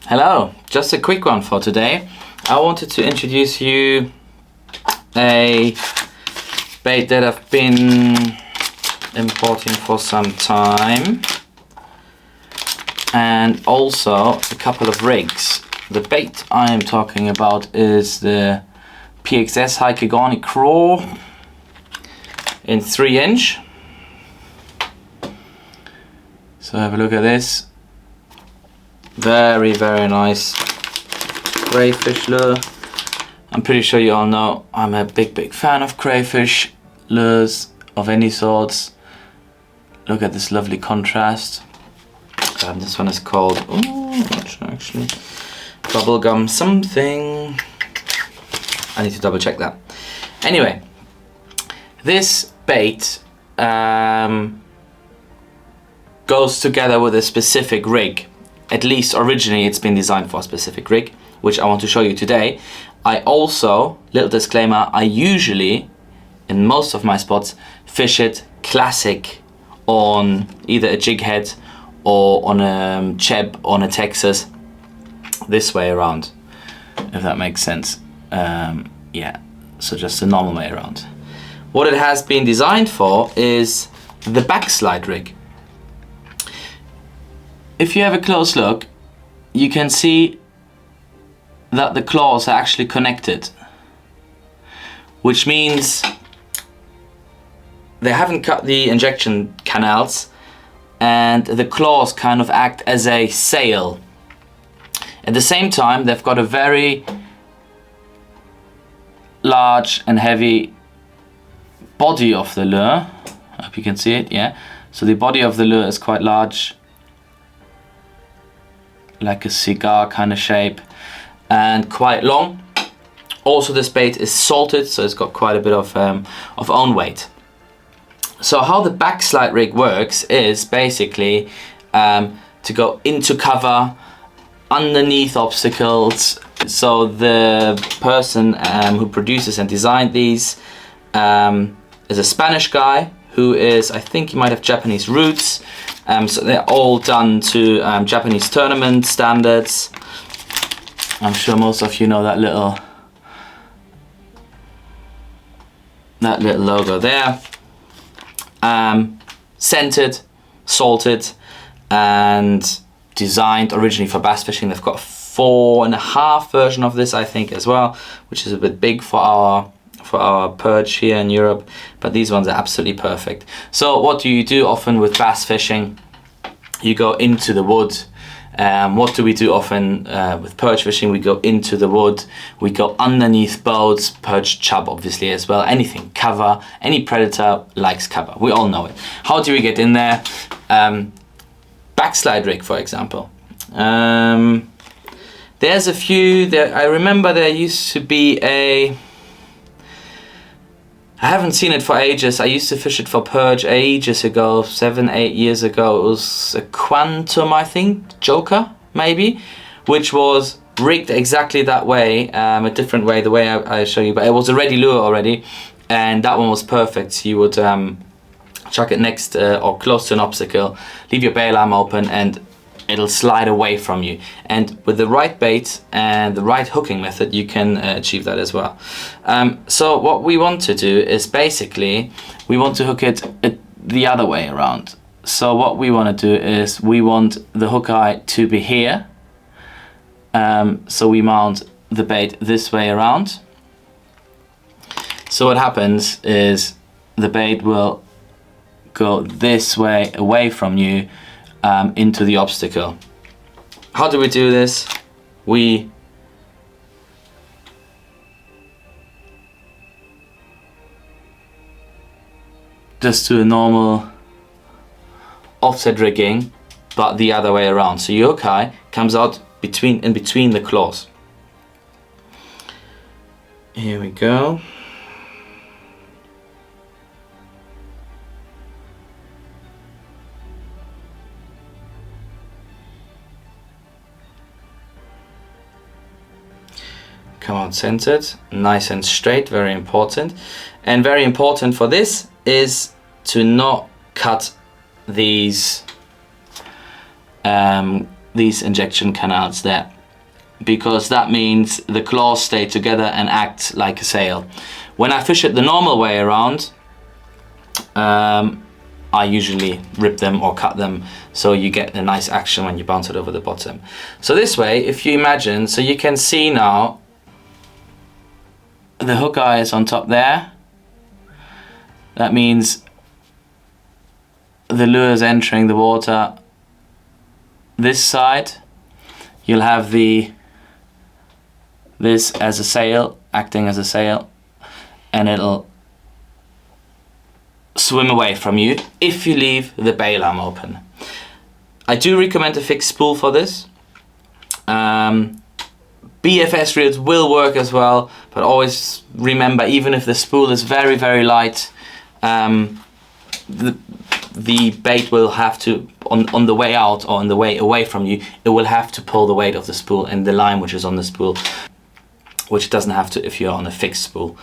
Hello, just a quick one for today. I wanted to introduce you a bait that I've been importing for some time, and also a couple of rigs. The bait I am talking about is the PXS Heikegani Craw in 3-inch. So have a look at this. Very nice crayfish lure. I'm pretty sure you all know I'm a big fan of crayfish lures of any sorts. Look at this lovely contrast. This one is called, actually, bubblegum something. I need to double check that. Anyway, this bait goes together with a specific rig. At least originally it's been designed for a specific rig, which I want to show you today. I also, little disclaimer, I usually, in most of my spots, fish it classic on either a jig head or on a Cheb, on a Texas, this way around, if that makes sense. Yeah, so just the normal way around. What it has been designed for is the Backslide Rig. If you have a close look, you can see that the claws are actually connected, which means they haven't cut the injection canals, and the claws kind of act as a sail. At the same time, they've got a very large and heavy body of the lure. I hope you can see it, yeah. So the body of the lure is quite large, like a cigar kind of shape, and quite long. Also, this bait is salted, so it's got quite a bit of own weight. So how the Backslide Rig works is basically to go into cover, underneath obstacles. So the person who produces and designed these is a Spanish guy who is, I think he might have Japanese roots. So they're all done to Japanese tournament standards. I'm sure most of you know that little logo there. Scented, salted, and designed originally for bass fishing. They've got a 4.5 version of this, I think, as well, which is a bit big for our perch here in Europe, but these ones are absolutely perfect. So what do you do often with bass fishing? You go into the wood. What do we do often with perch fishing? We go into the wood, we go underneath boats, perch, chub obviously as well, anything, cover. Any predator likes cover, we all know it. How do we get in there? Backslide Rig, for example. There's a few there. I remember there used to be I haven't seen it for ages. I used to fish it for perch ages ago, 7-8 years ago. It was a Quantum, I think, Joker, maybe, which was rigged exactly that way, a different way, the way I show you, but it was a ready lure already, and that one was perfect. You would chuck it next or close to an obstacle, leave your bail arm open, and it'll slide away from you. And with the right bait and the right hooking method, you can achieve that as well. So what we want to do is basically, we want to hook it the other way around. So what we want to do is, we want the hook eye to be here. So we mount the bait this way around. So what happens is the bait will go this way away from you, into the obstacle. How do we do this? We just do a normal offset rigging, but the other way around. So your hook eye comes out in between the claws. Here we go. Come out centered, nice and straight, very important. And very important for this is to not cut these these injection canals there, because that means the claws stay together and act like a sail. When I fish it the normal way around, I usually rip them or cut them, so you get a nice action when you bounce it over the bottom. So this way, if you imagine, so you can see now the hook eye is on top there. That means the lure is entering the water this side. You'll have this as a sail, acting as a sail, and it'll swim away from you if you leave the bail arm open. I do recommend a fixed spool for this. BFS reels will work as well, but always remember, even if the spool is very, very light, the bait will have to, on the way out or on the way away from you, it will have to pull the weight of the spool and the line which is on the spool, which it doesn't have to if you're on a fixed spool.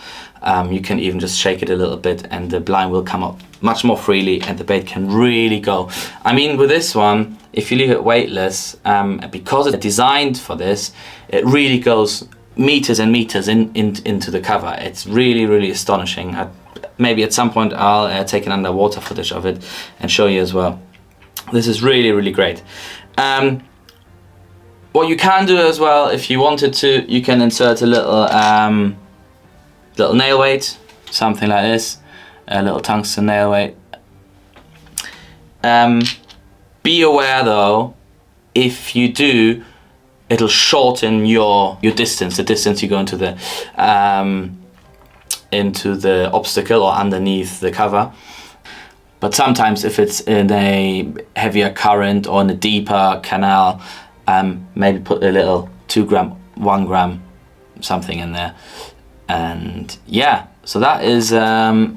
You can even just shake it a little bit and the line will come up much more freely and the bait can really go. I mean, with this one, if you leave it weightless, because it's designed for this, it really goes meters and meters into the cover. It's really, really astonishing. Maybe at some point I'll take an underwater footage of it and show you as well. This is really, really great. What you can do as well, if you wanted to, you can insert a little little nail weight, something like this, a little tungsten nail weight. Be aware though, if you do, it'll shorten your distance, the distance you go into the obstacle or underneath the cover. But sometimes if it's in a heavier current or in a deeper canal, maybe put a little 2 gram, 1 gram something in there. And yeah, so that is the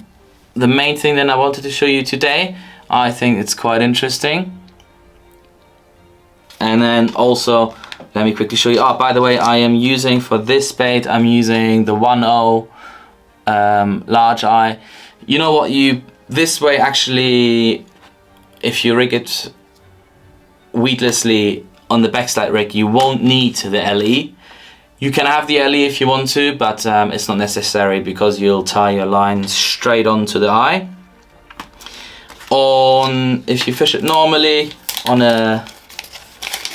main thing that I wanted to show you today. I think it's quite interesting. And then also, let me quickly show you, oh, by the way, I am using, for this bait, I'm using the 1.0 large eye. You know what, this way actually, if you rig it weedlessly on the Backslide rig, you won't need the LE. You can have the LE if you want to, but it's not necessary because you'll tie your line straight onto the eye. If you fish it normally on a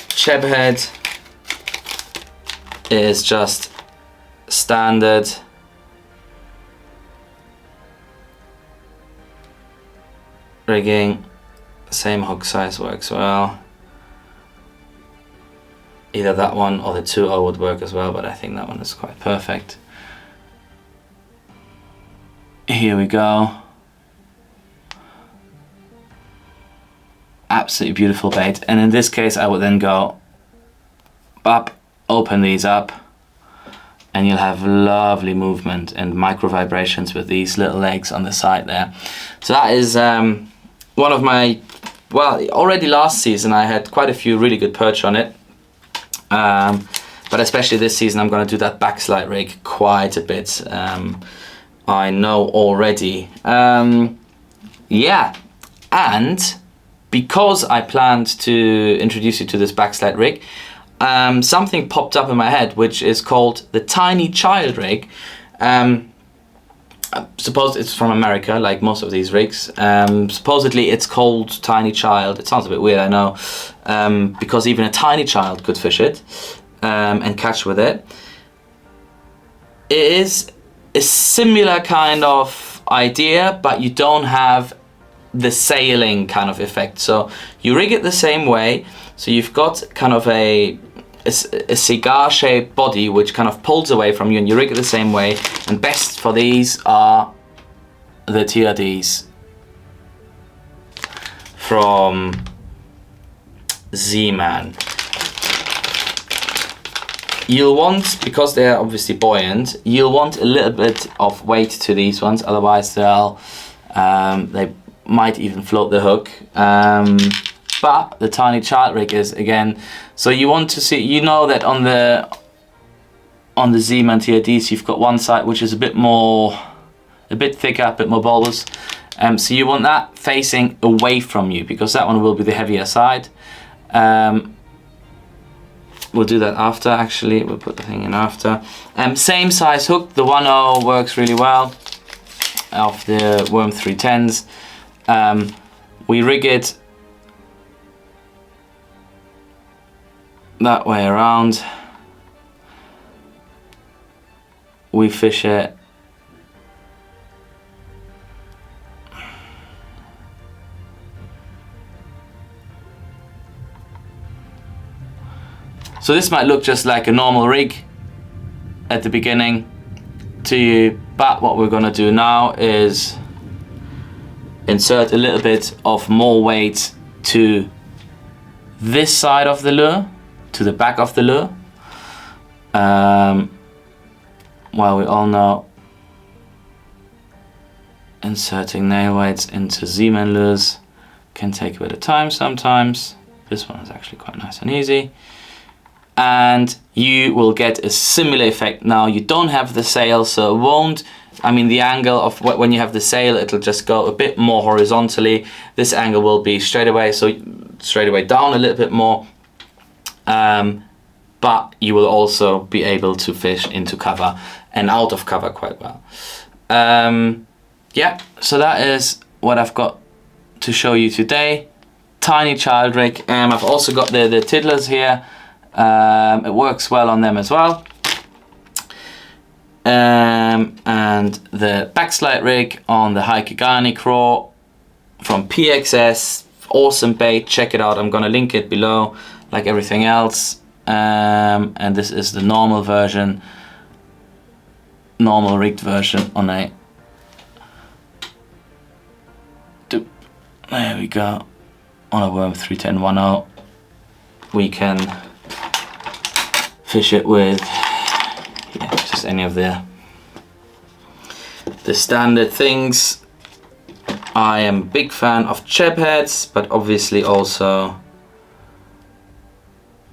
cheb head, is just standard rigging. Same hook size works well. Either that one or the 2.0 would work as well, but I think that one is quite perfect. Here we go. Absolutely beautiful bait. And in this case, I would then go up, open these up, and you'll have lovely movement and micro vibrations with these little legs on the side there. So that is one of my, well, already last season I had quite a few really good perch on it. But especially this season I'm going to do that Backslide rig quite a bit. I know already. Yeah, and because I planned to introduce you to this Backslide rig, something popped up in my head which is called the Tiny Child rig. Suppose it's from America, like most of these rigs. Supposedly it's called Tiny Child. It sounds a bit weird, I know, because even a tiny child could fish it and catch with it. It is a similar kind of idea, but you don't have the sailing kind of effect. So you rig it the same way, so you've got kind of a cigar-shaped body which kind of pulls away from you, and you rig it the same way. And best for these are the TRDs from Z-Man. You'll want, because they're obviously buoyant, you'll want a little bit of weight to these ones, otherwise they might even float the hook. But the Tiny Child rig is, again, so you want to see, you know that on the Z-Man TRDs you've got one side which is a bit thicker, a bit more bulbous. So you want that facing away from you, because that one will be the heavier side. we'll do that after. Actually, we'll put the thing in after. Same size hook. The 1.0 works really well. Of the Worm 310s, we rig it that way around. We fish it so this might look just like a normal rig at the beginning to you, but what we're gonna do now is insert a little bit of more weight to this side of the lure, to the back of the lure. Well, we all know inserting nail weights into Z-Man lures can take a bit of time sometimes. This one is actually quite nice and easy. And you will get a similar effect. Now you don't have the sail, so it won't, I mean the angle of when you have the sail, it'll just go a bit more horizontally. This angle will be straight away, so straight away down a little bit more. But you will also be able to fish into cover and out of cover quite well. Yeah, so that is what I've got to show you today. Tiny child rig. I've also got the TicklerZ here. It works well on them as well. And the Backslide Rig on the Heikegani Craw from PXS. Awesome bait, check it out. I'm gonna link it below like everything else. And this is the normal version, normal rigged version on a, there we go, on a Worm 310 1.0. We can fish it with just any of the standard things. I am a big fan of jab heads, but obviously also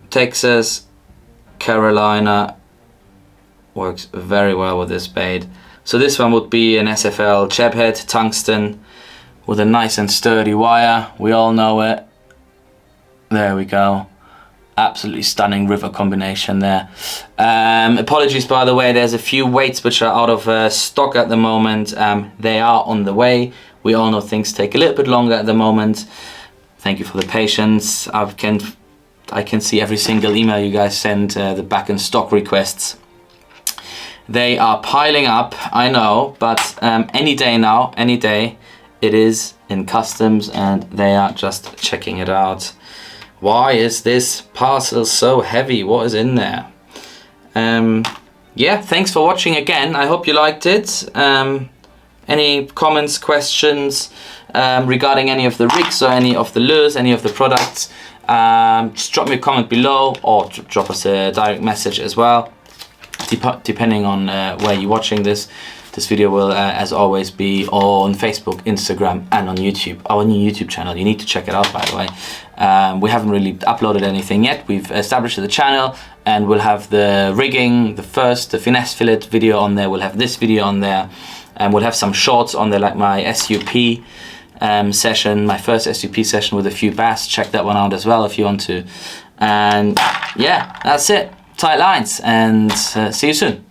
Texas, Carolina works very well with this bait. So this one would be an SFL jab head, tungsten, with a nice and sturdy wire. We all know it. There we go. Absolutely stunning river combination there. Apologies by the way, there's a few weights which are out of stock at the moment. They are on the way. We all know things take a little bit longer at the moment. Thank you for the patience. I can see every single email you guys send, the back in stock requests. They are piling up, I know, but any day now, any day, it is in customs and they are just checking it out. Why is this parcel so heavy? What is in there? Yeah, thanks for watching again. I hope you liked it. Any comments, questions regarding any of the rigs or any of the lures, any of the products, just drop me a comment below or drop us a direct message as well. Depending on where you're watching this. This video will, as always, be on Facebook, Instagram, and on YouTube. Our new YouTube channel. You need to check it out, by the way. We haven't really uploaded anything yet. We've established the channel, and we'll have the rigging, the finesse fillet video on there. We'll have this video on there, and we'll have some shorts on there, like my SUP session, my first SUP session with a few bass. Check that one out as well if you want to. And yeah, that's it. Tight lines, and see you soon.